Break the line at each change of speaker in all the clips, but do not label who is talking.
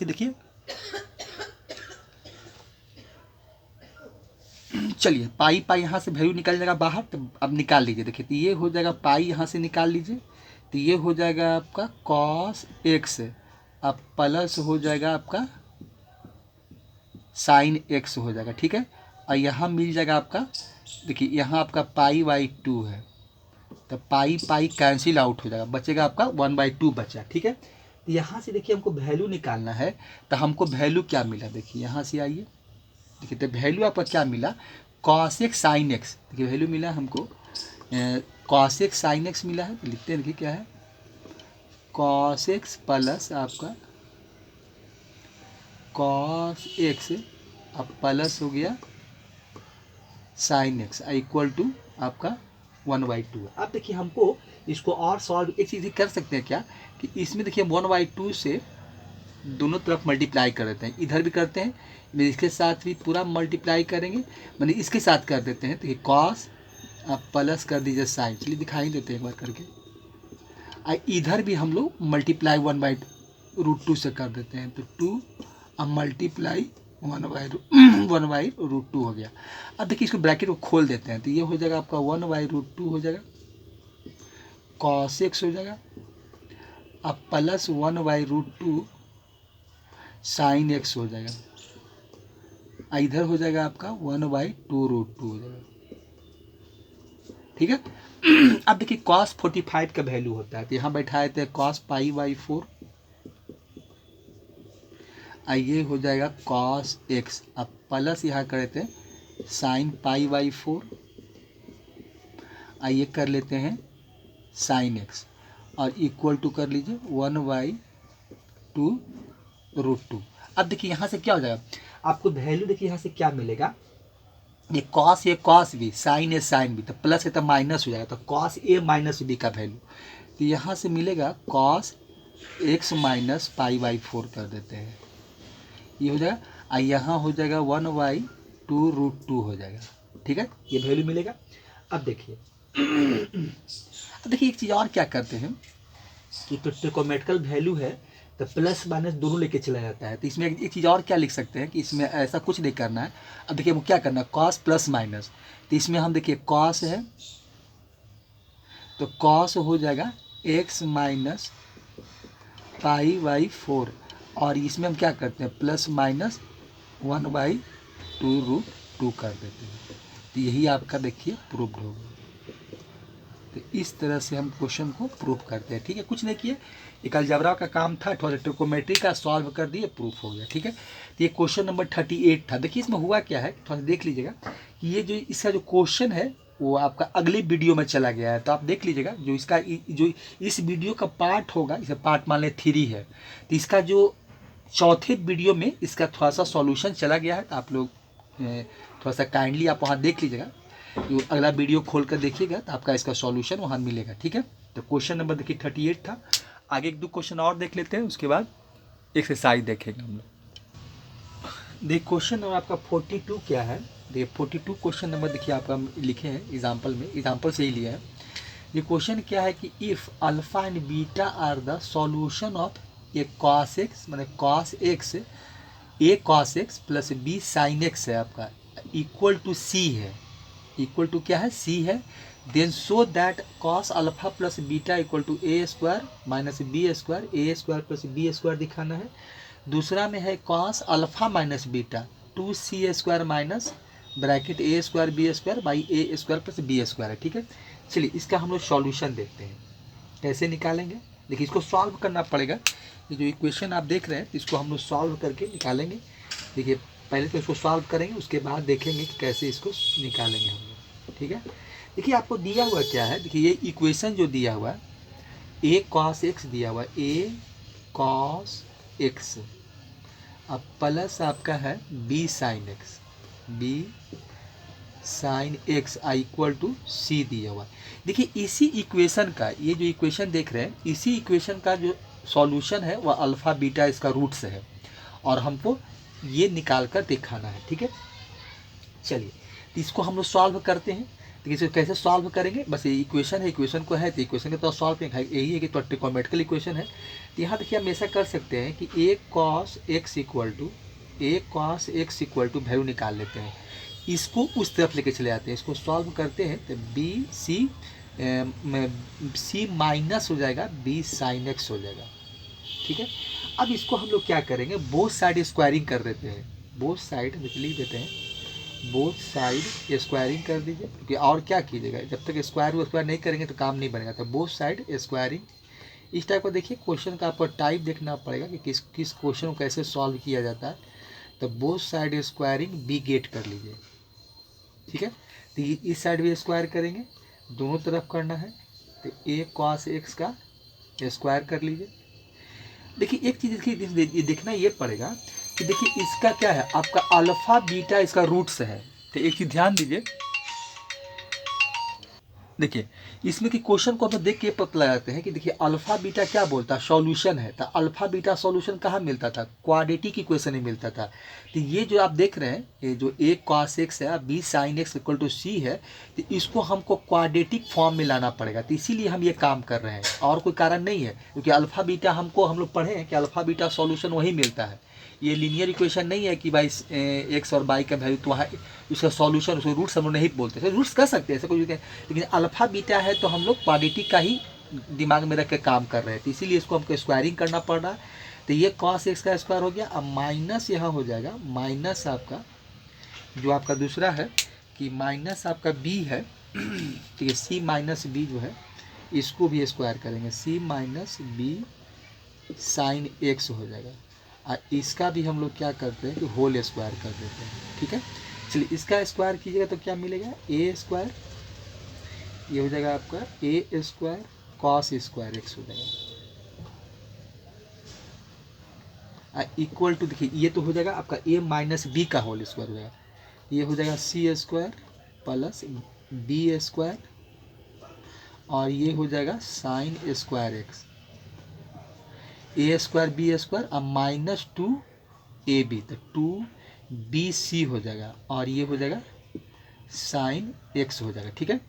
से देखिए, चलिए पाई पाई यहाँ से वैल्यू निकल जाएगा बाहर, तो अब निकाल लीजिए। देखिए तो ये हो जाएगा पाई, यहाँ से निकाल लीजिए तो ये हो जाएगा आपका कॉस एक्स, अब प्लस हो जाएगा आपका साइन एक्स हो जाएगा, ठीक है। और यहाँ मिल जाएगा आपका, देखिए यहाँ आपका पाई बाई 2 है, तो पाई पाई कैंसिल आउट हो जाएगा, बचेगा आपका 1/2 बचा, ठीक है। तो यहाँ से देखिए हमको वैल्यू निकालना है, तो हमको वैल्यू क्या मिला, देखिए यहाँ से आइए, देखिए तो वैल्यू आपका क्या मिला, कॉस एक्स साइन एक्स। देखिए वैल्यू मिला हमको कॉस एक्स साइन एक्स मिला है, तो लिखते हैं, देखिए क्या है, कॉस एक्स प्लस आपका कॉस एक्स, अब प्लस हो गया साइन एक्स इक्वल टू आपका 1/2। अब देखिए हमको इसको और सॉल्व एक चीज़ कर सकते हैं क्या, कि इसमें देखिए 1/2 से दोनों तरफ मल्टीप्लाई कर देते हैं, इधर भी करते हैं, मैं इसके साथ भी पूरा मल्टीप्लाई करेंगे, मैंने इसके साथ कर देते हैं, तो ये कॉस आप प्लस कर दीजिए साइन, चलिए दिखाई देते हैं एक बार करके। इधर भी हम लोग मल्टीप्लाई 1/√2 से कर देते हैं, तो 2 अब मल्टीप्लाई 1/√2 हो गया। अब देखिए इसको ब्रैकेट को खोल देते हैं, तो ये हो जाएगा आपका 1/√2 हो जाएगा, कॉस एक्स हो जाएगा, अब प्लस 1/√2 साइन एक्स हो जाएगा, इधर हो जाएगा आपका 1/2√2 हो जाएगा, ठीक है। अब देखिए कॉस 45 का वैल्यू होता है, तो यहाँ बैठाए थे कॉस पाई बाई 4, ये हो जाएगा कॉस एक्स, अब प्लस यहाँ करे थे साइन पाई बाई 4, आइए कर लेते हैं साइन एक्स, और इक्वल टू कर लीजिए 1/2√2। अब देखिए यहाँ से क्या हो जाएगा, आपको वैल्यू देखिए यहाँ से क्या मिलेगा, ये कॉस बी, साइन ए साइन बी, तो प्लस है तो माइनस हो जाएगा, तो कॉस ए माइनस बी का वैल्यू, तो यहाँ से मिलेगा cos x minus pi by 4 कर देते हैं, ये हो जाएगा, और यहाँ हो जाएगा 1/2√2 हो जाएगा, ठीक है, ये वैल्यू मिलेगा। अब देखिए एक चीज़ और क्या करते हैं कि तो ट्रिकोमेट्रिकल वैल्यू है तो प्लस माइनस दोनों लेके चला जाता है, तो इसमें एक चीज़ और क्या लिख सकते हैं कि इसमें ऐसा कुछ नहीं करना है। अब देखिए वो क्या करना है, कॉस प्लस माइनस, तो इसमें हम देखिए कॉस है तो कॉस हो जाएगा एक्स माइनस पाई बाई 4, और इसमें हम क्या करते हैं प्लस माइनस 1/2√2 कर देते हैं, तो यही आपका देखिए प्रूव्ड होगा। तो इस तरह से हम क्वेश्चन को प्रूव करते हैं, ठीक है, कुछ नहीं किए, एक अलजेब्रा का काम था, थोड़ा ट्रिकोमेट्री का सॉल्व कर दिए, प्रूफ हो गया, ठीक है। तो ये क्वेश्चन नंबर 38 था। देखिए इसमें हुआ क्या है, थोड़ा देख लीजिएगा कि ये जो इसका जो क्वेश्चन है वो आपका अगले वीडियो में चला गया है, तो आप देख लीजिएगा, जो इसका जो इस वीडियो का पार्ट होगा, इसे पार्ट मान लें 3 है, तो इसका जो चौथे वीडियो में इसका थोड़ा सा सॉल्यूशन चला गया है, तो आप लोग थोड़ा सा काइंडली आप वहाँ देख लीजिएगा, तो अगला वीडियो खोल कर देखिएगा तो आपका इसका सॉल्यूशन वहाँ मिलेगा, ठीक है। तो क्वेश्चन नंबर देखिए 38 था, आगे एक दो क्वेश्चन और देख लेते हैं, उसके बाद एक्सरसाइज देखेंगे हम लोग। देखिए क्वेश्चन नंबर आपका 42 क्या है, देखिए 42 क्वेश्चन नंबर देखिए आपका लिखे हैं एग्जाम्पल में, एग्जाम्पल से ही लिया है। ये क्वेश्चन क्या है कि if alpha and beta are the solution of A cos x, मैंने cos x, A cos x plus B sine x है आपका, इक्वल टू सी है, इक्वल टू क्या है सी है, then show that cos alpha plus beta equal to A square minus B square, A square plus B square दिखाना है। दूसरा में है cos alpha minus beta 2c square minus bracket A square B square by A square plus B square है, ठीक है। चलिए इसका हम लोग सॉल्यूशन देखते हैं कैसे निकालेंगे। देखिए इसको सॉल्व करना पड़ेगा, ये जो इक्वेशन आप देख रहे हैं इसको हम लोग सॉल्व करके निकालेंगे। देखिए पहले तो इसको सॉल्व करेंगे, उसके बाद देखेंगे कि कैसे इसको निकालेंगे हम लोग, ठीक है। देखिए आपको दिया हुआ क्या है, देखिए ये इक्वेशन जो दिया हुआ है ए कॉस एक्स दिया हुआ है, ए कॉस एक्स, अब प्लस आपका है B sine x, B sine x equal to C दिया हुआ है। देखिए इसी इक्वेशन का, ये जो इक्वेशन देख रहे हैं इसी इक्वेशन का जो सॉल्यूशन है वह अल्फ़ा बीटा इसका रूट से है, और हमको ये निकाल कर दिखाना है, ठीक है। चलिए तो इसको हम लोग सॉल्व करते हैं। तो इसको कैसे सॉल्व करेंगे, बस ये इक्वेशन है, इक्वेशन को है तो इक्वेशन के तो सॉल्व करेंगे, यही है कि तो ट्रिकोमेट्रिकल इक्वेशन है। तो यहाँ देखिए हम ऐसा कर सकते हैं कि a cos x equal to value निकाल लेते हैं, इसको उस तरफ लेके चले जाते हैं, इसको सॉल्व करते हैं तो c माइनस हो जाएगा b sin x हो जाएगा, ठीक है। अब इसको हम लोग क्या करेंगे, बोथ साइड स्क्वायरिंग कर देते हैं, बोथ साइड लिख देते हैं, बोथ साइड स्क्वायरिंग कर दीजिए, क्योंकि और क्या कीजिएगा, जब तक स्क्वायर नहीं करेंगे तो काम नहीं बनेगा। तो बोथ साइड स्क्वायरिंग, इस टाइप का देखिए क्वेश्चन का आपको टाइप देखना पड़ेगा कि किस किस क्वेश्चन को कैसे सॉल्व किया जाता है। तो both side squaring B get कर लीजिए, ठीक है। तो इस साइड भी स्क्वायर करेंगे, दोनों तरफ करना है, तो a cos x का स्क्वायर कर लीजिए। देखिए एक चीज़ देखिए देखना ये पड़ेगा कि देखिए इसका क्या है, आपका अल्फा बीटा इसका रूट्स है। तो एक चीज़ ध्यान दीजिए, देखिए इसमें कि क्वेश्चन को हम देख के पता लगाते हैं कि देखिए अल्फा बीटा क्या बोलता है, सॉल्यूशन है। तो अल्फा बीटा सॉल्यूशन कहाँ मिलता था, क्वाड्रेटिक इक्वेशन ही मिलता था। तो ये जो आप देख रहे हैं, ये जो a cos x है, b sin x equal to c है, तो इसको हमको क्वाड्रेटिक फॉर्म में लाना पड़ेगा। तो इसीलिए हम ये काम कर रहे हैं, और कोई कारण नहीं है, क्योंकि अल्फा बीटा हम लोग पढ़े हैं कि अल्फा बीटा सॉल्यूशन वही मिलता है। ये लीनियर इक्वेशन नहीं है कि भाई एक्स और बाई का वैल्यू तो वहाँ उसका सॉल्यूशन, उसको रूट्स हम लोग नहीं बोलते, रूट्स कर सकते हैं ऐसा कुछ, लेकिन अल्फा बीटा है तो हम लोग क्वाड्रेटिक का ही दिमाग में रख के काम कर रहे हैं। तो इसीलिए इसको हमको स्क्वायरिंग करना पड़ रहा है। तो ये cos x का स्क्वायर हो गया, अब माइनस यहाँ हो जाएगा, माइनस आपका जो आपका दूसरा है कि माइनस आपका b है, ठीक है, c माइनस बी जो है इसको भी स्क्वायर करेंगे, c minus B sine x हो जाएगा। और इसका भी हम लोग क्या करते हैं कि होल स्क्वायर कर देते हैं, ठीक है। चलिए इसका स्क्वायर कीजिएगा तो क्या मिलेगा, a स्क्वायर, ये हो जाएगा आपका a square cos square x हो जाएगा, इक्वल टू देखिए ये तो हो जाएगा आपका a माइनस बी का होल स्क्वायर हो जाएगा, ये हो जाएगा c square plus b square, और ये हो जाएगा sine square x, a square B square, अब माइनस 2ab, तो 2bc हो जाएगा, और ये हो जाएगा साइन x हो जाएगा, ठीक है।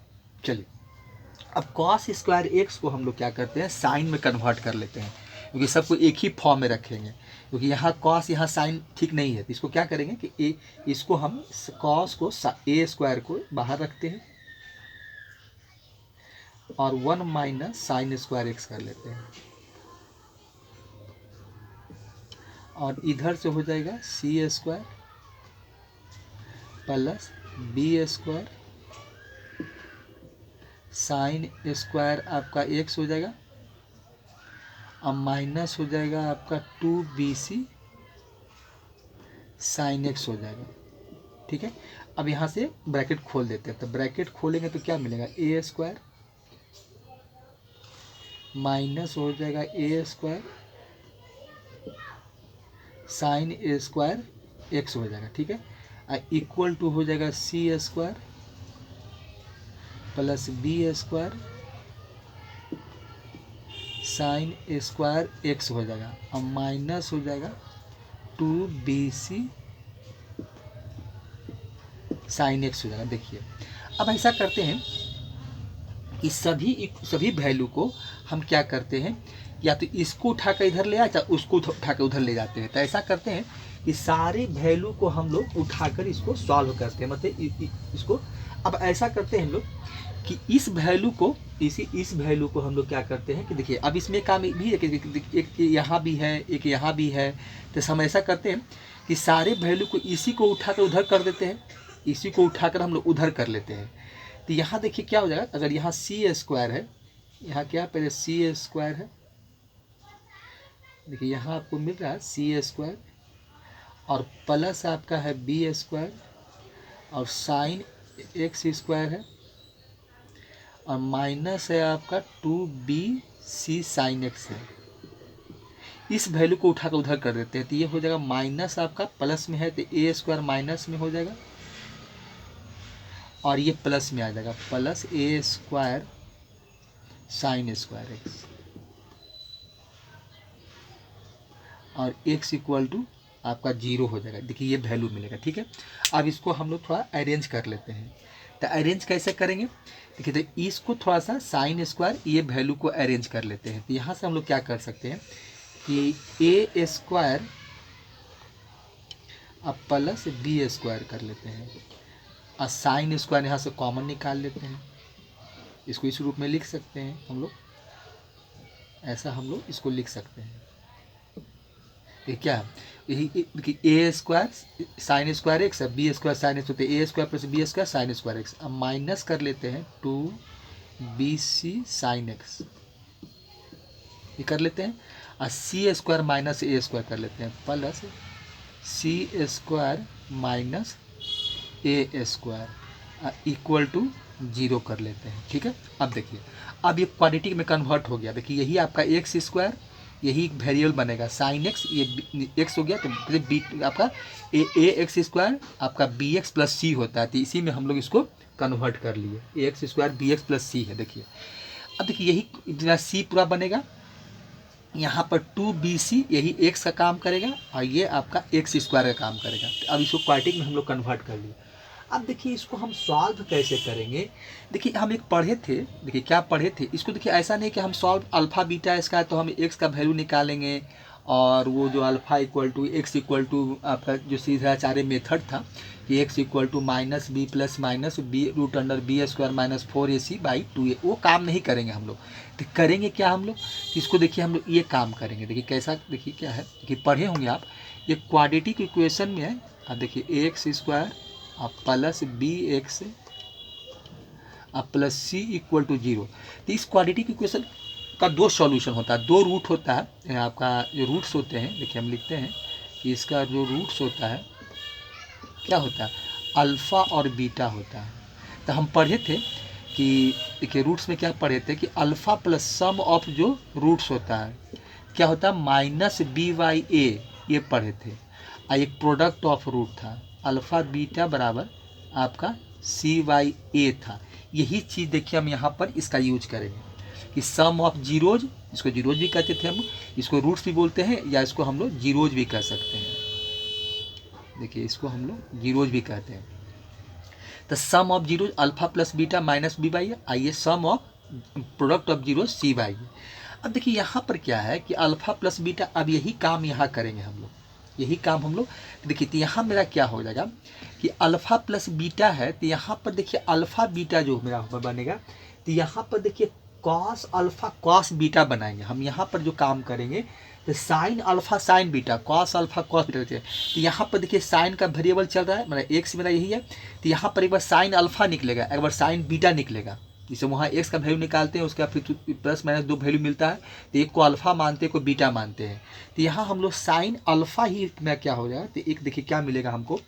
चलिए अब कॉस स्क्वायर एक्स को हम लोग क्या करते हैं, साइन में कन्वर्ट कर लेते हैं, क्योंकि सबको एक ही फॉर्म में रखेंगे, क्योंकि यहाँ कॉस यहाँ साइन ठीक नहीं है। तो इसको क्या करेंगे कि इसको हम कॉस को a स्क्वायर को बाहर रखते हैं और 1 माइनस साइन स्क्वायर एक्स कर लेते हैं, और इधर से हो जाएगा c square plus b square sine square आपका x हो जाएगा, अब माइनस हो जाएगा आपका 2bc साइन x हो जाएगा, ठीक है। अब यहाँ से ब्रैकेट खोल देते हैं, तो ब्रैकेट खोलेंगे तो क्या मिलेगा, a स्क्वायर माइनस हो जाएगा a square sine square x हो जाएगा, ठीक है, इक्वल टू हो जाएगा c square plus b square sine square x हो जाएगा, अब माइनस हो जाएगा 2bc साइन x हो जाएगा। देखिए अब ऐसा करते हैं कि सभी वैल्यू को हम क्या करते हैं, या तो इसको उठाकर इधर ले आए चाहे उसको उठाकर उधर ले जाते हैं। तो ऐसा करते हैं कि सारे वैल्यू को हम लोग उठाकर इसको सॉल्व करते हैं, मतलब इसको अब ऐसा करते हैं हम लोग कि इस वैल्यू को इस वैल्यू को हम लोग क्या करते हैं कि देखिए अब इसमें काम भी है कि एक यहाँ भी है एक यहाँ भी है। तो हम ऐसा करते हैं कि सारे वैल्यू को इसी को उठाकर उधर कर देते हैं, इसी को उठाकर हम लोग उधर कर लेते हैं। तो यहाँ देखिए क्या हो जाएगा, अगर यहाँ c स्क्वायर है, यहाँ क्या पहले c स्क्वायर है, देखिए यहाँ आपको मिल रहा है c स्क्वायर और प्लस आपका है b स्क्वायर और साइन x स्क्वायर है और माइनस है आपका 2bc साइन x है। इस वैल्यू को उठाकर उधर कर देते हैं तो ये हो जाएगा माइनस आपका प्लस में है तो a स्क्वायर माइनस में हो जाएगा और ये प्लस में आ जाएगा plus a square sine square x और x इक्वल टू आपका 0 हो जाएगा। देखिए ये वैल्यू मिलेगा, ठीक है। अब इसको हम लोग थोड़ा अरेंज कर लेते हैं। तो अरेंज कैसे करेंगे, देखिए तो इसको थोड़ा सा साइन स्क्वायर ये वैल्यू को अरेंज कर लेते हैं। तो यहाँ से हम लोग क्या कर सकते हैं कि ए स्क्वायर अब प्लस बी स्क्वायर कर लेते हैं और साइन स्क्वायर यहाँ से कॉमन निकाल लेते हैं। इसको इस रूप में लिख सकते हैं हम लोग, ऐसा हम लोग इसको लिख सकते हैं। ये क्या है, यही A square sine square x है, बी स्क्वायर साइन एक्स होते हैं, A square plus B square sine square x. अब माइनस कर लेते हैं 2bc साइन एक्स, ये कर लेते हैं। और C square minus A square कर लेते हैं plus C square minus A square equal to 0 कर लेते हैं। ठीक है, अब देखिए अब ये क्वाड्रेटिक में कन्वर्ट हो गया। देखिए यही आपका एक्स स्क्वायर, यही वेरिएबल बनेगा साइन एक्स, ये एक्स हो गया तो बी आपका ए एक्स स्क्वायर आपका बी एक्स प्लस सी होता है। तो इसी में हम लोग इसको कन्वर्ट कर लिए, A x square B x plus C है। देखिए अब देखिए यही इतना सी पूरा बनेगा, यहाँ पर 2bc यही एक्स का काम करेगा और ये आपका एक्स स्क्वायर का काम करेगा। तो अब इसको क्वाड्रेटिक में हम लोग कन्वर्ट कर लिए। अब देखिए इसको हम सॉल्व कैसे करेंगे, देखिए हम एक पढ़े थे, देखिए क्या पढ़े थे इसको, देखिए ऐसा नहीं कि हम सॉल्व अल्फ़ा बीटा इसका है तो हम एक्स का वैल्यू निकालेंगे और वो जो alpha equal to X equal to आपका जो सीधाचार्य मेथड था कि X equal to minus B plus minus B root under B square minus 4ac/2a, वो काम नहीं करेंगे हम लोग। तो करेंगे क्या हम लोग, इसको देखिए हम लोग ये काम करेंगे। देखिए कैसा, देखिए क्या है, देखिए पढ़े होंगे आप, ये क्वाड्रेटिक इक्वेशन में है। अब देखिए एक्स स्क्वायर अब प्लस बी एक्स अब प्लस सी इक्वल टू 0। तो इस क्वाड्रेटिक इक्वेशन का दो सॉल्यूशन होता है, दो रूट होता है। आपका जो रूट्स होते हैं, देखिए हम लिखते हैं कि इसका जो रूट्स होता है क्या होता है, अल्फ़ा और बीटा होता है। तो हम पढ़े थे कि देखिए रूट्स में क्या पढ़े थे कि अल्फ़ा प्लस सम ऑफ जो रूट्स होता है क्या होता है माइनस b/a, ये पढ़े थे। और एक प्रोडक्ट ऑफ रूट था अल्फ़ा बीटा बराबर आपका c/a था। यही चीज़ देखिए हम यहाँ पर इसका यूज करेंगे कि सम ऑफ जीरोज, इसको जीरोज भी कहते थे हम, इसको रूट्स भी बोलते हैं या इसको हम लोग जीरोज भी कह सकते हैं। देखिए इसको हम लोग जीरोज भी कहते हैं। तो sum of zeros alpha plus beta minus b/a, आइए sum of product of zeros c/a। अब देखिए यहाँ पर क्या है कि अल्फा प्लस बीटा, अब यही काम यहाँ करेंगे हम लोग, यही काम हम लोग। देखिए तो यहाँ मेरा क्या हो जाएगा कि अल्फ़ा प्लस बीटा है, तो यहाँ पर देखिए अल्फ़ा बीटा जो मेरा बनेगा, तो यहाँ पर देखिए कॉस अल्फ़ा कॉस बीटा बनाएंगे हम। यहाँ पर जो काम करेंगे तो sine alpha sine beta, cos alpha cos beta. तो यहाँ पर देखिए साइन का वेरिएबल चल रहा है, मेरा एक्स मेरा यही है। तो यहाँ पर एक बार साइन अल्फ़ा निकलेगा, एक बार साइन बीटा निकलेगा। जैसे वहाँ एक्स का वैल्यू निकालते हैं, उसका फिर प्लस माइनस दो वैल्यू मिलता है, तो एक को अल्फ़ा मानते हैं, को बीटा मानते हैं। तो यहाँ हम लोग साइन अल्फ़ा ही में क्या हो जाएगा, तो एक देखिए क्या मिलेगा हमको,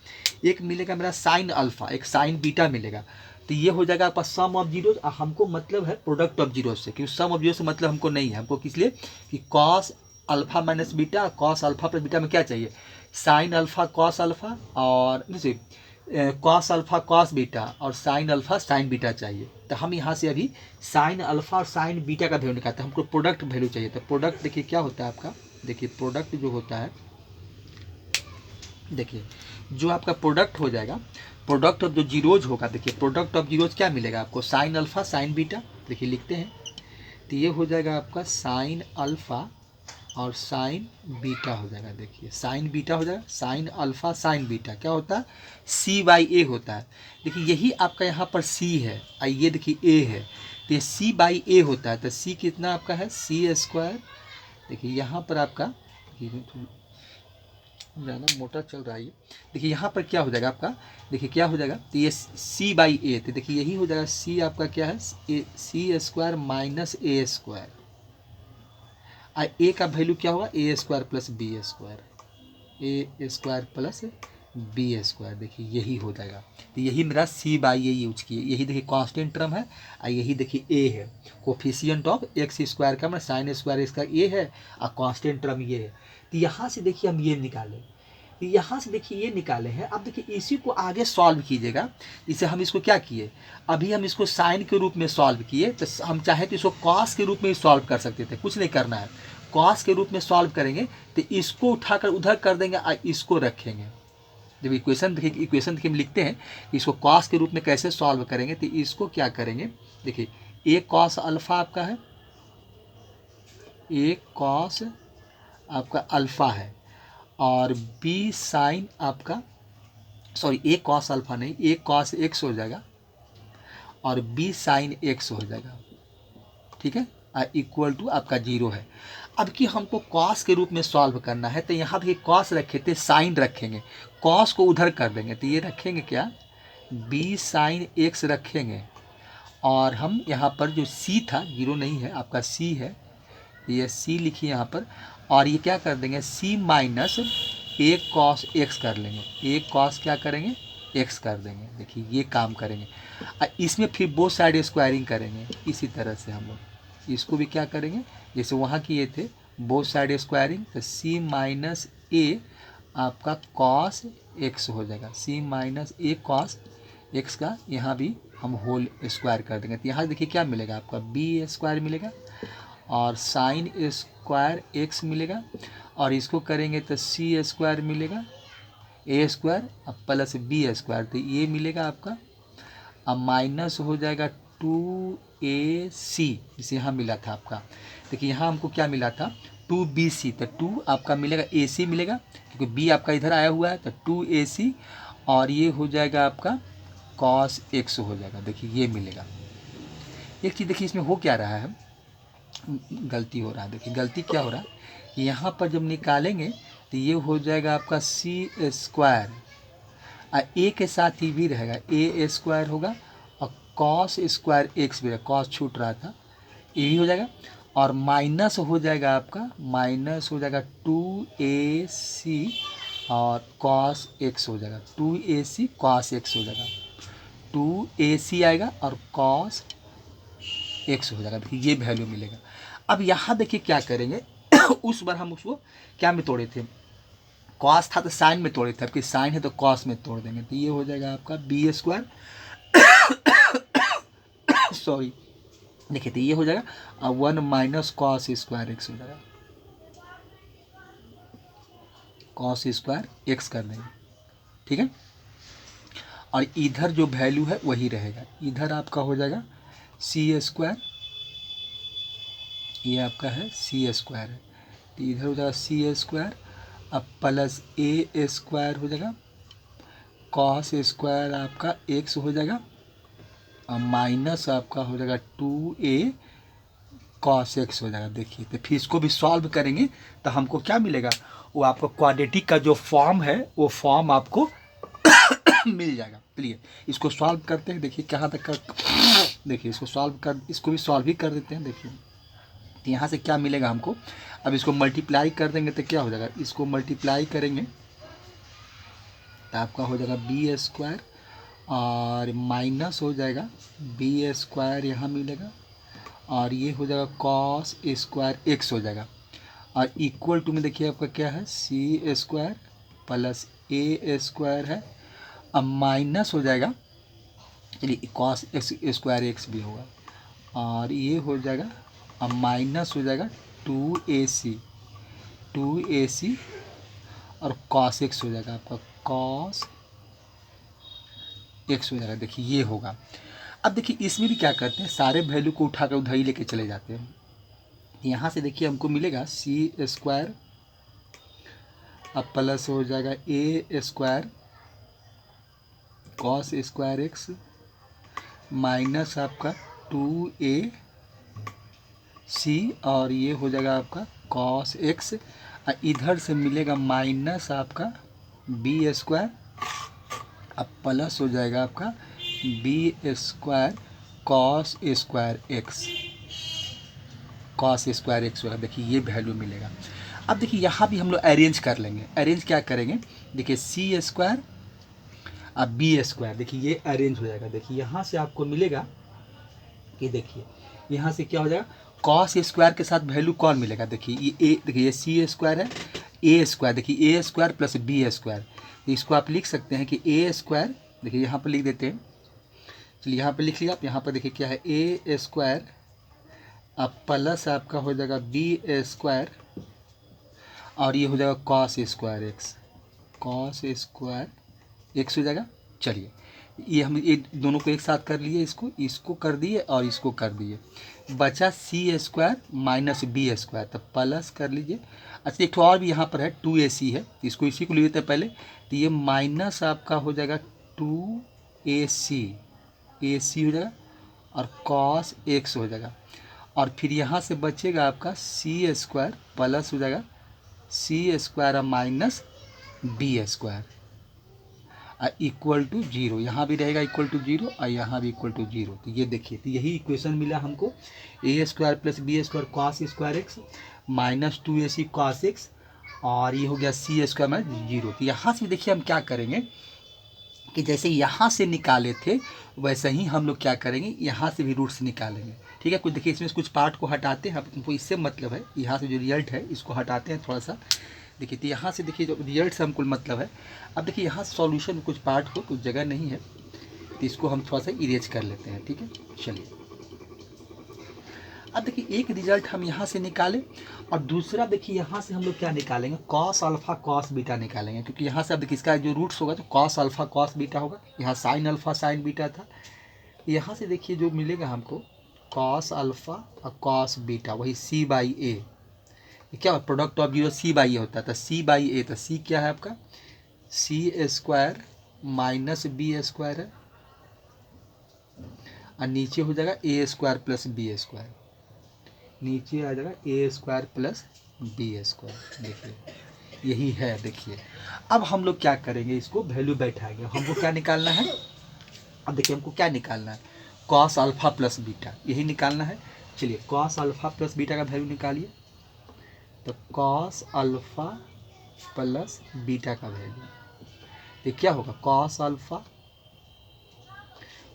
एक मिलेगा मेरा साइन अल्फ़ा, एक साइन बीटा मिलेगा। तो ये हो जाएगा आपका सम ऑफ जीरोज। हमको मतलब है प्रोडक्ट ऑफ जीरोज से, क्योंकि सम ऑफ जीरो से मतलब हमको नहीं है, हमको किस लिए कि cos alpha minus beta, cos alpha plus beta में क्या चाहिए, साइन अल्फ़ा कॉस अल्फ़ा, और जैसे कॉस अल्फ़ा कॉस बीटा और साइन अल्फ़ा साइन बीटा चाहिए। तो हम यहाँ से अभी साइन अल्फ़ा और साइन बीटा का वैल्यू निकालते हैं, हमको प्रोडक्ट वैल्यू चाहिए। तो प्रोडक्ट देखिए क्या होता है आपका, देखिए प्रोडक्ट जो होता है, देखिए जो आपका प्रोडक्ट हो जाएगा, प्रोडक्ट ऑफ जो जीरोज होगा, देखिए प्रोडक्ट ऑफ जीरोज क्या मिलेगा आपको, साइन अल्फ़ा साइन बीटा। देखिए लिखते हैं, तो ये हो जाएगा आपका साइन अल्फ़ा और साइन बीटा हो जाएगा। देखिए साइन बीटा हो जाएगा, साइन अल्फ़ा साइन बीटा क्या होता है, c/a होता है। देखिए यही आपका यहाँ पर c है और ये देखिए a है, तो ये c/a होता है। तो c कितना आपका है, c²। देखिए यहाँ पर आपका ज़्यादा मोटा चल रहा है ये, देखिए यहाँ पर क्या हो जाएगा आपका, देखिए क्या हो जाएगा, तो ये c/a, तो देखिए यही हो जाएगा c आपका क्या है, c² माइनस a²। ए का वैल्यू क्या होगा, a² plus b², a² plus b²। देखिए यही हो जाएगा। तो यही मेरा c/a यूज किए, यही देखिए कांस्टेंट टर्म है और यही देखिए a है, कोफिशिएंट ऑफ x² का मतलब साइन स्क्वायर इसका a है और कांस्टेंट टर्म ये है। तो यहाँ से देखिए हम ये निकालें, तो यहाँ से देखिए ये निकाले हैं। अब देखिए इसी को आगे सॉल्व कीजिएगा। इसे हम इसको क्या किए, अभी हम इसको साइन के रूप में सॉल्व किए, तो हम चाहे तो इसको कॉस के रूप में ही सॉल्व कर सकते थे, कुछ नहीं करना है, कॉस के रूप में सॉल्व करेंगे तो इसको उठाकर उधर कर देंगे और इसको रखेंगे। जब इक्वेशन देखिए, इक्वेशन देखिए हम लिखते हैं इसको कॉस के रूप में कैसे सॉल्व करेंगे, तो इसको क्या करेंगे, देखिए ए कॉस अल्फ़ा आपका है, ए कॉस आपका अल्फ़ा है, और बी साइन आपका, सॉरी ए कॉस अल्फ़ा नहीं, ए कॉस एक्स हो जाएगा और बी साइन एक्स हो जाएगा, ठीक है, इक्वल टू आपका 0 है। अब कि हमको कॉस के रूप में सॉल्व करना है, तो यहाँ देखिए कॉस रखे थे, साइन रखेंगे, कॉस को उधर कर देंगे, तो ये रखेंगे क्या, बी साइन एक्स रखेंगे, और हम यहाँ पर जो सी था, 0 नहीं है आपका सी है, ये सी लिखिए यहाँ पर, और ये क्या कर देंगे, सी माइनस ए कॉस एक्स कर लेंगे, ए कॉस क्या करेंगे, एक्स कर देंगे। देखिए ये काम करेंगे, इसमें फिर बोथ साइड स्क्वायरिंग करेंगे, इसी तरह से हम लोग इसको भी क्या करेंगे, जैसे वहाँ किए थे बोथ साइड स्क्वायरिंग, तो सी माइनस ए आपका कॉस एक्स हो जाएगा, सी माइनस ए कॉस एक्स का यहाँ भी हम होल स्क्वायर कर देंगे, तो यहाँ देखिए क्या मिलेगा आपका, बी स्क्वायर मिलेगा और साइन स्क्वायर एक्स मिलेगा, और इसको करेंगे तो सी स्क्वायर मिलेगा, ए स्क्वायर अब प्लस बी स्क्वायर, तो ये मिलेगा आपका, अब माइनस हो जाएगा 2ac, जिसे यहाँ मिला था आपका, देखिए यहाँ हमको क्या मिला था 2bc, तो 2 आपका मिलेगा ac मिलेगा, क्योंकि b आपका इधर आया हुआ है, तो 2ac, और ये हो जाएगा आपका cos x हो जाएगा। देखिए ये मिलेगा। एक चीज़ देखिए इसमें हो क्या रहा है, गलती हो रहा है, देखिए गलती क्या हो रहा है, यहाँ पर जब निकालेंगे तो ये हो जाएगा आपका सी स्क्वायर, ए के साथ ही भी रहेगा, ए स्क्वायर होगा, और कॉस स्क्वायर एक्स भी रहेगा, कॉस छूट रहा था, ये भी हो जाएगा, और माइनस हो जाएगा आपका, माइनस हो जाएगा 2ac और कॉस एक्स हो जाएगा, 2ac कॉस एक्स हो जाएगा, 2ac आएगा और कॉस एक्स हो जाएगा। देखिए ये वैल्यू मिलेगा। अब यहाँ देखिए क्या करेंगे उस बार हम उसको क्या में तोड़े थे, कॉस था तो साइन में तोड़े थे, आपकी साइन है तो कॉस में तोड़ देंगे, तो ये हो जाएगा आपका बी स्क्वायर सॉरी, देखिए तो ये हो जाएगा 1 माइनस कॉस स्क्वायर एक्स हो जाएगा, कॉस स्क्वायर एक्स कर देंगे, ठीक है, और इधर जो वैल्यू है वही रहेगा, इधर आपका हो जाएगा सी स्क्वायर, ये आपका है सी स्क्वायर है, तो इधर हो जाएगा सी स्क्वायर, अब प्लस ए स्क्वायर हो जाएगा, कॉस स्क्वायर आपका एक्स हो जाएगा, और माइनस आपका हो जाएगा 2a कॉस एक्स हो जाएगा। देखिए तो फिर इसको भी सॉल्व करेंगे तो हमको क्या मिलेगा, वो आपको क्वाड्रेटिक का जो फॉर्म है वो फॉर्म आपको मिल जाएगा। चलिए इसको सॉल्व करते हैं, देखिए कहाँ तक कर, देखिए इसको सॉल्व कर, इसको भी सॉल्व ही कर देते हैं। देखिए तो यहाँ से क्या मिलेगा हमको, अब इसको मल्टीप्लाई कर देंगे तो क्या हो जाएगा, इसको मल्टीप्लाई करेंगे तो आपका हो जाएगा बी स्क्वायर, और माइनस हो जाएगा बी स्क्वायर यहाँ मिलेगा, और ये हो जाएगा कॉस स्क्वायर एक्स हो जाएगा, और इक्वल टू में देखिए आपका क्या है सी स्क्वायर प्लस ए स्क्वायर है, अब माइनस हो जाएगा, चलिए कॉस एक्स स्क्वायर एक्स भी होगा, और ये हो जाएगा, अब माइनस हो जाएगा 2ac और कॉस एक्स हो जाएगा आपका, कॉस एक्स हो जाएगा। देखिए ये होगा। अब देखिए इसमें भी क्या करते हैं, सारे वैल्यू को उठाकर उधर ही लेके चले जाते हैं। यहाँ से देखिए हमको मिलेगा सी स्क्वायर, अब प्लस हो जाएगा A square cos square x, minus आपका 2ac, और ये हो जाएगा आपका कॉस एक्स, इधर से मिलेगा माइनस आपका बी स्क्वायर, अब प्लस हो जाएगा आपका B square cos square X, cos square X होगा। देखिए ये वैल्यू मिलेगा। अब देखिए यहाँ भी हम लोग अरेंज कर लेंगे, अरेंज क्या करेंगे, देखिए सी स्क्वायर अब बी स्क्वायर, देखिए ये अरेंज हो जाएगा। देखिए यहाँ से आपको मिलेगा कि देखिए यहाँ से क्या हो जाएगा, कॉस स्क्वायर के साथ वैल्यू कौन मिलेगा, देखिए ये ए, देखिए ये सी स्क्वायर है, ए स्क्वायर, देखिए ए स्क्वायर प्लस बी स्क्वायर, इसको आप लिख सकते हैं कि ए स्क्वायर, देखिए यहाँ पर लिख देते हैं, चलिए यहाँ पर लिख लिया आप, यहाँ पर देखिए क्या है ए स्क्वायर, अब प्लस आपका हो जाएगा बी स्क्वायर, और ये हो जाएगा cos square X, cos square x हो जाएगा। चलिए ये हम ये दोनों को एक साथ कर लिए, इसको कर दिए और इसको कर दिए, बचा सी स्क्वायर माइनस बी स्क्वायर, तो प्लस कर लीजिए। अच्छा एक तो और भी यहाँ पर है 2ac है, इसको इसी को ले लेते हैं पहले, तो ये माइनस आपका हो जाएगा 2ac, ac हो जाएगा और cos x हो जाएगा, और फिर यहाँ से बचेगा आपका सी स्क्वायर प्लस हो जाएगा C square minus B square equal to zero, यहाँ भी रहेगा इक्वल टू जीरो और यहाँ भी इक्वल टू जीरो। तो ये देखिए, तो यही इक्वेशन मिला हमको, A square plus B square cos square x minus 2ac cos x, और ये हो गया सी स्क्वायर माइनस जीरो। तो यहाँ से देखिए हम क्या करेंगे कि जैसे यहाँ से निकाले थे वैसे ही हम लोग क्या करेंगे, यहाँ से भी रूट्स निकालेंगे। ठीक है, कुछ देखिए इसमें कुछ पार्ट को हटाते हैं, हमको इससे मतलब है, यहाँ से जो रिजल्ट है इसको हटाते हैं थोड़ा सा। देखिए तो यहाँ से देखिए जो रिजल्ट से हमको मतलब है, अब देखिए यहाँ सॉल्यूशन कुछ पार्ट को कुछ जगह नहीं है, तो इसको हम थोड़ा सा इरेज कर लेते हैं। ठीक है, चलिए अब देखिए एक रिजल्ट हम यहाँ से निकाले, और दूसरा देखिए यहाँ से हम लोग क्या निकालेंगे, कॉस अल्फा कॉस बीटा निकालेंगे, क्योंकि यहाँ से अब देखिए इसका जो रूट्स होगा तो कॉस अल्फा कॉस बीटा होगा, यहाँ साइन अल्फा साइन बीटा था, यहाँ से देखिए जो मिलेगा हमको कॉस अल्फा और कॉस बीटा, वही सी बाई ए, क्या product of zero C by A होता है, तो सी बाई ए, तो सी क्या है आपका सी स्क्वायर माइनस बी स्क्वायर है, और नीचे हो जाएगा A square plus B square, नीचे आ जाएगा A square plus B square. देखिए यही है। देखिए अब हम लोग क्या करेंगे, इसको वैल्यू बैठाएंगे, हमको क्या निकालना है, अब देखिए हमको क्या निकालना है, कॉस अल्फा प्लस बीटा, यही निकालना है। चलिए कॉस अल्फा प्लस बीटा का वैल्यू निकालिए, तो कॉस अल्फा प्लस बीटा का वैल्यू ये क्या होगा, कॉस अल्फा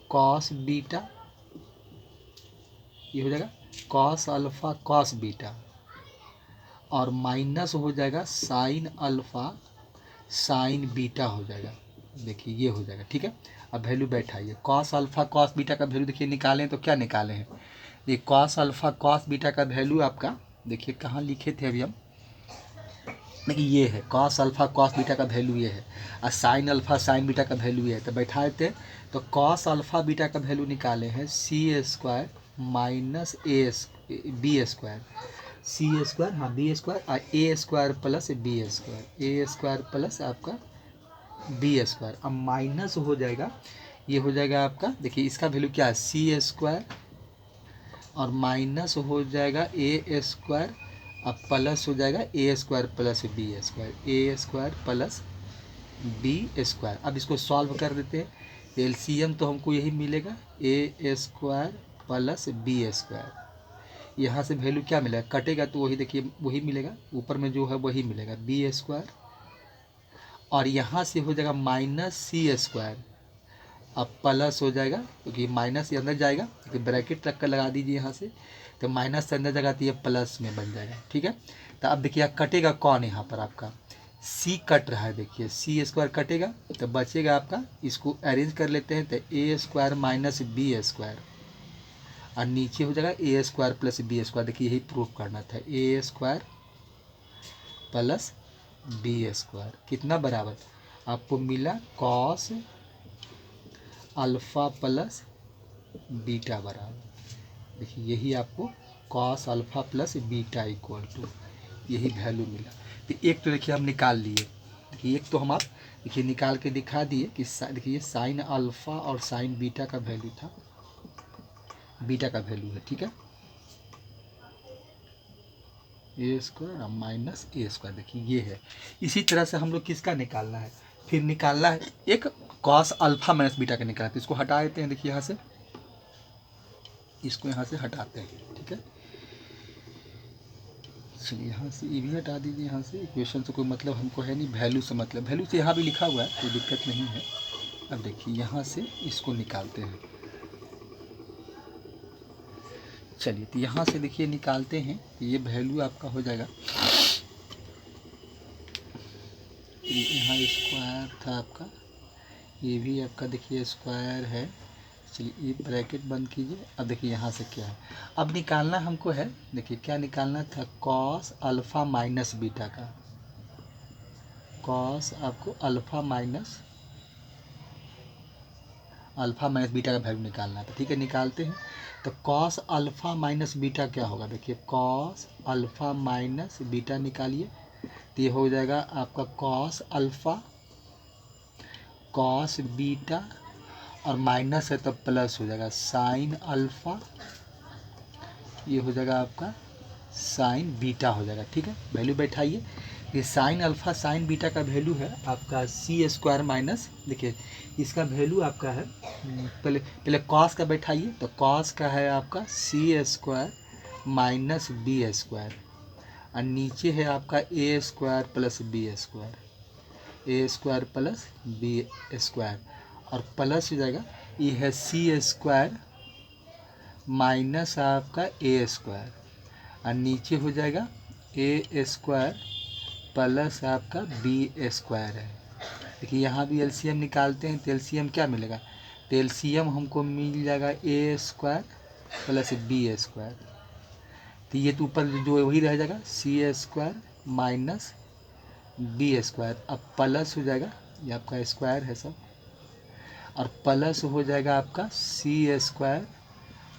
कॉस बीटा, ये हो जाएगा कॉस अल्फा कॉस बीटा, और माइनस हो जाएगा साइन अल्फा साइन बीटा हो जाएगा। देखिए ये हो जाएगा। ठीक है, अब वैल्यू बैठाइए, कॉस अल्फा कॉस बीटा का वैल्यू देखिए निकालें तो क्या निकाले हैं, ये कॉस अल्फा कॉस बीटा का वैल्यू आपका देखिए कहाँ लिखे थे अभी हम, देखिए ये है कॉस अल्फा कॉस बीटा का वैल्यू ये है, और साइन अल्फा साइन बीटा का वैल्यू ये है, तो बैठाए थे, तो कॉस अल्फा बीटा का वैल्यू निकाले हैं C square minus A B square, C square हाँ बी स्क्वायर और A square plus B square, A square plus आपका बी स्क्वायर, अब माइनस हो जाएगा, ये हो जाएगा आपका देखिए इसका वैल्यू क्या है सी स्क्वायर, और माइनस हो जाएगा ए स्क्वायर, अब प्लस हो जाएगा A square plus B square, A square plus B square. अब इसको सॉल्व कर देते हैं, एलसीएम तो हमको यही मिलेगा ए स्क्वायर प्लस बी स्क्वायर, यहाँ से वैल्यू क्या मिलेगा, कटेगा तो वही देखिए वही मिलेगा, ऊपर में जो है वही मिलेगा बी स्क्वायर, और यहाँ से हो जाएगा माइनस सी स्क्वायर, अब प्लस हो जाएगा क्योंकि माइनस अंदर जाएगा, तो ब्रैकेट रख कर लगा दीजिए यहाँ से, तो माइनस से अंदर जगह तो ये प्लस में बन जाएगा। ठीक है, तो अब देखिए कटेगा कौन, यहाँ पर आपका सी कट रहा है, देखिए सी स्क्वायर कटेगा तो बचेगा आपका, इसको अरेंज कर लेते हैं, तो ए स्क्वायर माइनस बी स्क्वायर, और नीचे हो जाएगा A square plus B square. देखिए यही प्रूफ करना था, ए स्क्वायर प्लस बी स्क्वायर कितना बराबर आपको मिला कॉस अल्फ़ा प्लस बीटा बराबर, देखिए यही आपको cos alpha plus beta equal to यही वैल्यू मिला। तो एक तो देखिए हम निकाल लिए, देखिए एक तो हम आप देखिए निकाल के दिखा दिए कि देखिए साइन अल्फ़ा और साइन बीटा का वैल्यू था, बीटा का वैल्यू है। ठीक है, ए स्क्वायर माइनस ए स्क्वायर, देखिए ये है। इसी तरह से हम लोग किसका निकालना है, फिर निकालना है एक कॉस अल्फ़ा माइनस बीटा का निकालते हैं, इसको हटा देते हैं, देखिए यहाँ से इसको यहाँ से हटाते हैं। ठीक है, चलिए यहाँ से ये भी हटा दीजिए, यहाँ से इक्वेशन से कोई मतलब हमको है नहीं, वैल्यू से मतलब, वैल्यू से यहाँ भी लिखा हुआ है कोई दिक्कत नहीं है। अब देखिए यहाँ से इसको निकालते हैं, चलिए तो यहाँ से देखिए निकालते हैं, ये वैल्यू आपका हो जाएगा, यहाँ स्क्वायर था आपका, ये भी आपका देखिए स्क्वायर है, चलिए ये ब्रैकेट बंद कीजिए। अब देखिए यहाँ से क्या है, अब निकालना हमको है, देखिए क्या निकालना था, कॉस अल्फ़ा माइनस बीटा का, कॉस आपको alpha minus alpha minus beta का वैल्यू निकालना है। तो ठीक है, निकालते हैं। तो कॉस अल्फ़ा माइनस बीटा क्या होगा, देखिए कॉस अल्फ़ा माइनस बीटा निकालिए। तो ये हो जाएगा आपका कॉस अल्फ़ा कॉस बीटा और माइनस है तो प्लस हो जाएगा साइन अल्फ़ा, ये हो जाएगा आपका साइन बीटा हो जाएगा। ठीक है, वैल्यू बैठाइए। ये साइन अल्फ़ा साइन बीटा का वैल्यू है आपका सी स्क्वायर माइनस, देखिए इसका वैल्यू आपका है, पहले पहले कॉस का बैठाइए। तो कॉस का है आपका सी स्क्वायर माइनस बी स्क्वायर, और नीचे है आपका ए square plus B square, A square plus B square, और प्लस हो जाएगा ये है सी स्क्वायर माइनस आपका ए स्क्वायर, और नीचे हो जाएगा ए स्क्वायर प्लस आपका बी स्क्वायर है। देखिए यहाँ भी एलसीएम निकालते हैं तो एलसीएम क्या मिलेगा, तो एलसीएम हमको मिल जाएगा A square plus B square. तो ये तो ऊपर जो वही रह जाएगा C square minus B square, अब प्लस हो जाएगा, ये आपका स्क्वायर है सब, और प्लस हो जाएगा आपका सी स्क्वायर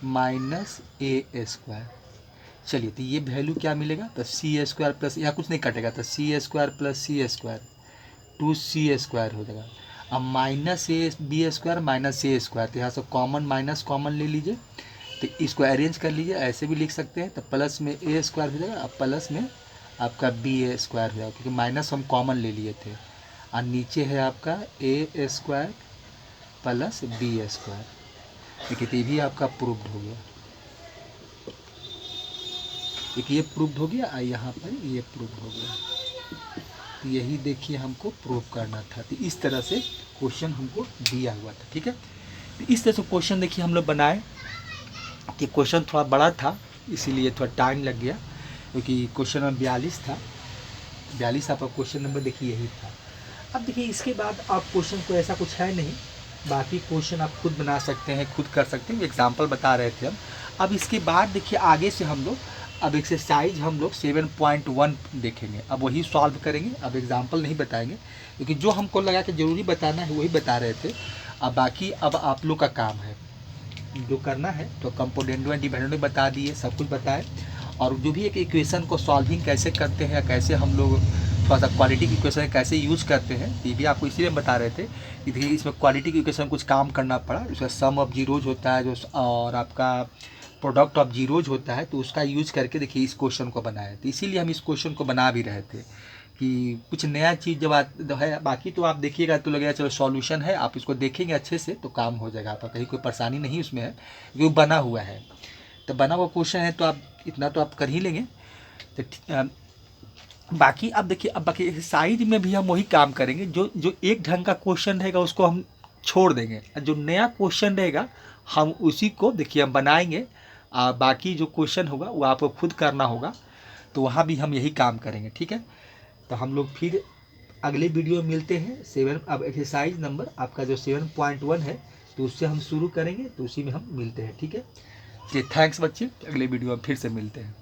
माइनस ए स्क्वायर। चलिए तो ये वैल्यू क्या मिलेगा, तो सी स्क्वायर प्लस, यहाँ कुछ नहीं कटेगा, तो C square plus C square 2c square हो जाएगा। अब minus A B square minus A square, तो यहाँ से कॉमन माइनस कॉमन ले लीजिए, तो इसको अरेंज कर लीजिए, ऐसे भी लिख सकते हैं। तो प्लस में ए स्क्वायर हो जाएगा, अब प्लस में आपका बी ए स्क्वायर हो जाएगा, क्योंकि माइनस हम कॉमन ले लिए थे, और नीचे है आपका ए स्क्वायर प्लस बी स्क्वायर। देखिए तो ये भी आपका प्रूव्ड हो गया, एक ये प्रूव्ड हो गया और यहाँ पर ये प्रूव्ड हो गया। तो यही देखिए हमको प्रूव करना था। तो इस तरह से क्वेश्चन हमको दिया हुआ था। ठीक है, तो इस तरह से क्वेश्चन देखिए हम लोग बनाए। कि क्वेश्चन थोड़ा बड़ा था इसीलिए थोड़ा टाइम लग गया, क्योंकि क्वेश्चन नंबर 42 था, 42 आपका क्वेश्चन नंबर देखिए यही था। अब देखिए इसके बाद आप क्वेश्चन को ऐसा कुछ है नहीं, बाकी क्वेश्चन आप खुद बना सकते हैं, खुद कर सकते हैं, एग्जाम्पल बता रहे थे हम। अब इसके बाद देखिए आगे से हम लोग अब एक्सरसाइज हम लोग 7.1 देखेंगे, अब वही सॉल्व करेंगे, अब एग्जाम्पल नहीं बताएंगे, क्योंकि जो हमको लगा कि ज़रूरी बताना है वही बता रहे थे। अब बाकी अब आप लोग का काम है जो करना है, तो कंपोनेंटो एंड डिपेंडेंट में बता दिए, सब कुछ बताए, और जो भी एक इक्वेशन को सॉल्विंग कैसे करते हैं, कैसे हम लोग थोड़ा सा क्वालिटी की इक्वेशन कैसे यूज़ करते हैं, ये भी आपको इसीलिए बता रहे थे कि देखिए इसमें क्वालिटी की इक्वेशन कुछ काम करना पड़ा। उसका सम ऑफ जीरोज होता है जो, और आपका प्रोडक्ट ऑफ जीरोज होता है, तो उसका यूज करके देखिए इस क्वेश्चन को बनाया। तो इसीलिए हम इस क्वेश्चन को बना भी रहे थे कि कुछ नया चीज़ जब है, बाकी तो आप देखिएगा तो लगेगा चलो सॉल्यूशन है, आप इसको देखेंगे अच्छे से तो काम हो जाएगा आपका, कहीं कोई परेशानी नहीं उसमें है, क्योंकि वो बना हुआ है। तो बना हुआ क्वेश्चन है तो आप इतना तो आप कर ही लेंगे। तो बाकी अब देखिए, अब बाकी एक्सरसाइज में भी हम वही काम करेंगे, जो एक ढंग का क्वेश्चन रहेगा उसको हम छोड़ देंगे, जो नया क्वेश्चन रहेगा हम उसी को देखिए हम बनाएंगे, बाकी जो क्वेश्चन होगा वो आपको खुद करना होगा। तो वहाँ भी हम यही काम करेंगे। ठीक है, तो हम लोग फिर अगले वीडियो में मिलते हैं। अब एक्सरसाइज नंबर आपका जो 7.1 है तो उससे हम शुरू करेंगे, तो उसी में हम मिलते हैं। ठीक है, थैंक्स बच्चे, अगले वीडियो में फिर से मिलते हैं।